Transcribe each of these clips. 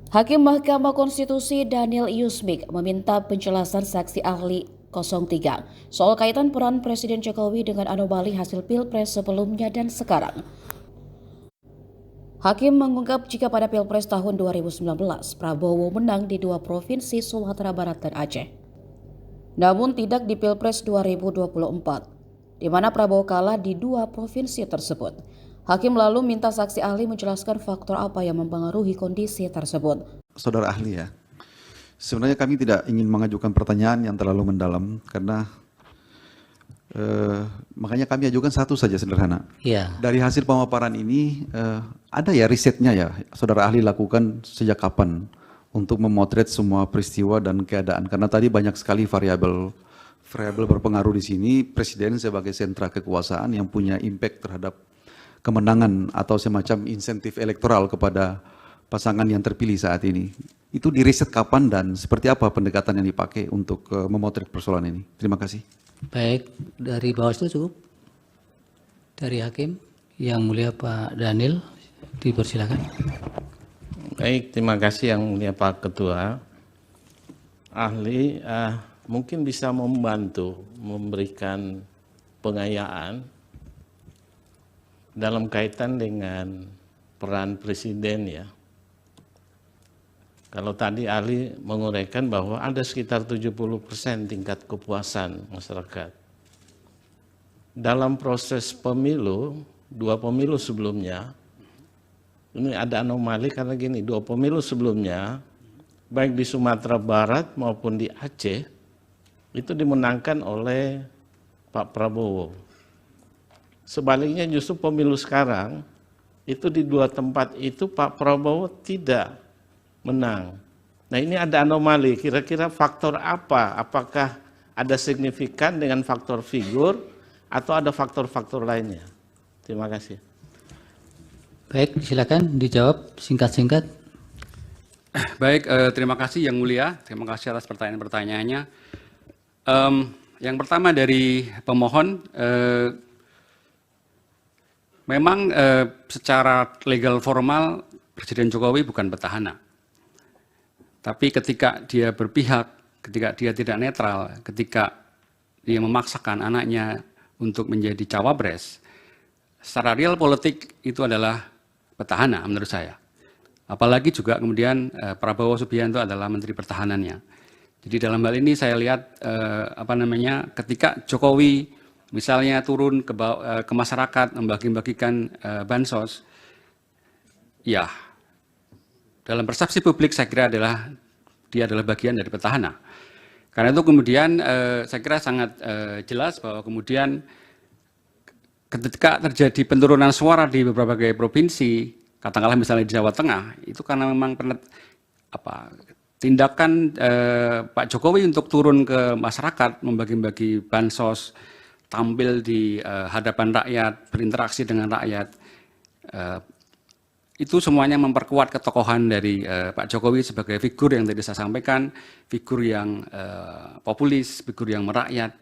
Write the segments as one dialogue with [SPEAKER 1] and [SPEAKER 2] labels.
[SPEAKER 1] Hakim Mahkamah Konstitusi Daniel Yusmik meminta penjelasan saksi ahli 03 soal kaitan peran Presiden Jokowi dengan anomali hasil Pilpres sebelumnya dan sekarang. Hakim mengungkap jika pada Pilpres tahun 2019, Prabowo menang di 2 provinsi Sumatera Barat dan Aceh. Namun tidak di Pilpres 2024, di mana Prabowo kalah di 2 provinsi tersebut. Hakim lalu minta saksi ahli menjelaskan faktor apa yang mempengaruhi kondisi tersebut.
[SPEAKER 2] Saudara ahli ya, sebenarnya kami tidak ingin mengajukan pertanyaan yang terlalu mendalam karena makanya kami ajukan satu saja sederhana.
[SPEAKER 3] Ya.
[SPEAKER 2] Dari hasil pemaparan ini ada ya risetnya ya, saudara ahli lakukan sejak kapan untuk memotret semua peristiwa dan keadaan, karena tadi banyak sekali variabel berpengaruh di sini. Presiden sebagai sentra kekuasaan yang punya impact terhadap kemenangan atau semacam insentif elektoral kepada pasangan yang terpilih saat ini. Itu diriset kapan dan seperti apa pendekatan yang dipakai untuk memotret persoalan ini? Terima kasih.
[SPEAKER 3] Baik, dari Bawaslu cukup. Dari Hakim, Yang Mulia Pak Daniel, dipersilakan.
[SPEAKER 4] Baik, terima kasih Yang Mulia Pak Ketua. Ahli mungkin bisa membantu memberikan pengayaan dalam kaitan dengan peran Presiden ya. Kalau tadi ahli menguraikan bahwa ada sekitar 70% tingkat kepuasan masyarakat. Dalam proses pemilu, 2 pemilu sebelumnya, ini ada anomali karena gini, 2 pemilu sebelumnya, baik di Sumatera Barat maupun di Aceh, itu dimenangkan oleh Pak Prabowo. Sebaliknya justru pemilu sekarang, itu di 2 tempat itu Pak Prabowo tidak menang. Nah ini ada anomali, kira-kira faktor apa? Apakah ada signifikan dengan faktor figur atau ada faktor-faktor lainnya? Terima kasih.
[SPEAKER 3] Baik, silakan dijawab singkat-singkat.
[SPEAKER 5] Baik, terima kasih Yang Mulia, terima kasih atas pertanyaan-pertanyaannya. Yang pertama dari pemohon, memang secara legal formal Presiden Jokowi bukan petahana. Tapi ketika dia berpihak, ketika dia tidak netral, ketika dia memaksakan anaknya untuk menjadi cawapres, secara real politik itu adalah petahana menurut saya. Apalagi juga kemudian Prabowo Subianto adalah Menteri Pertahanannya. Jadi dalam hal ini saya lihat ketika Jokowi misalnya turun ke masyarakat membagi-bagikan bansos, ya dalam persepsi publik saya kira dia adalah bagian dari petahana. Karena itu kemudian saya kira sangat jelas bahwa kemudian ketika terjadi penurunan suara di beberapa provinsi, katakanlah misalnya di Jawa Tengah, itu karena memang tindakan Pak Jokowi untuk turun ke masyarakat, membagi-bagi bansos, tampil di hadapan rakyat, berinteraksi dengan rakyat, itu semuanya memperkuat ketokohan dari Pak Jokowi sebagai figur yang tadi saya sampaikan, figur yang populis, figur yang merakyat.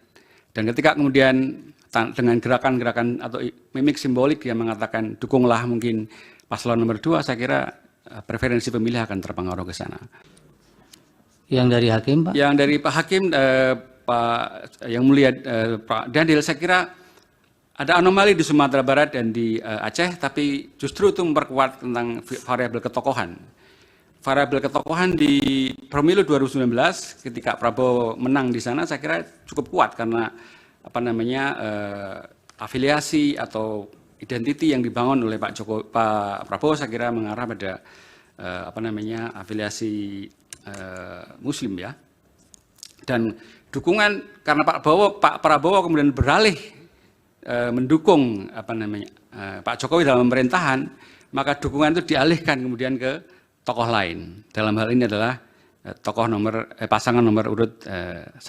[SPEAKER 5] Dan ketika kemudian dengan gerakan-gerakan atau mimik simbolik yang mengatakan dukunglah mungkin paslon nomor 2, saya kira preferensi pemilih akan terpengaruh ke sana.
[SPEAKER 3] Yang dari Hakim, Pak?
[SPEAKER 5] Yang dari Pak Hakim, Pak Yang Mulia Pak Daniel, saya kira ada anomali di Sumatera Barat dan di Aceh, tapi justru itu memperkuat tentang variabel ketokohan. Variabel ketokohan di pemilu 2019 ketika Prabowo menang di sana saya kira cukup kuat karena afiliasi atau identiti yang dibangun oleh Pak Prabowo saya kira mengarah pada afiliasi Muslim ya. Dan dukungan karena Pak Prabowo kemudian beralih mendukung Pak Jokowi dalam pemerintahan, maka dukungan itu dialihkan kemudian ke tokoh lain. Dalam hal ini adalah pasangan nomor urut 1.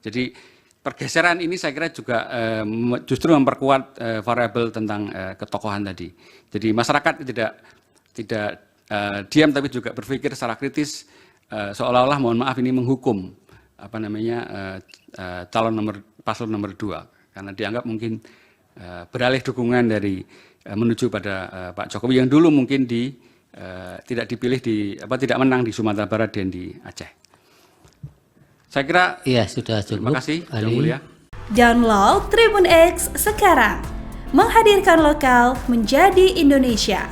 [SPEAKER 5] Jadi pergeseran ini saya kira juga justru memperkuat variabel tentang ketokohan tadi. Jadi masyarakat tidak diam tapi juga berpikir secara kritis, seolah-olah mohon maaf ini menghukum paslon nomor 2. Karena dianggap mungkin beralih dukungan dari menuju pada Pak Jokowi yang dulu mungkin tidak dipilih tidak menang di Sumatera Barat dan di Aceh. Saya kira
[SPEAKER 3] Iya, sudah cukup.
[SPEAKER 5] terima kasih, Yang
[SPEAKER 3] Ali.
[SPEAKER 5] Mulia.
[SPEAKER 6] Download Tribun X sekarang. Menghadirkan lokal menjadi Indonesia.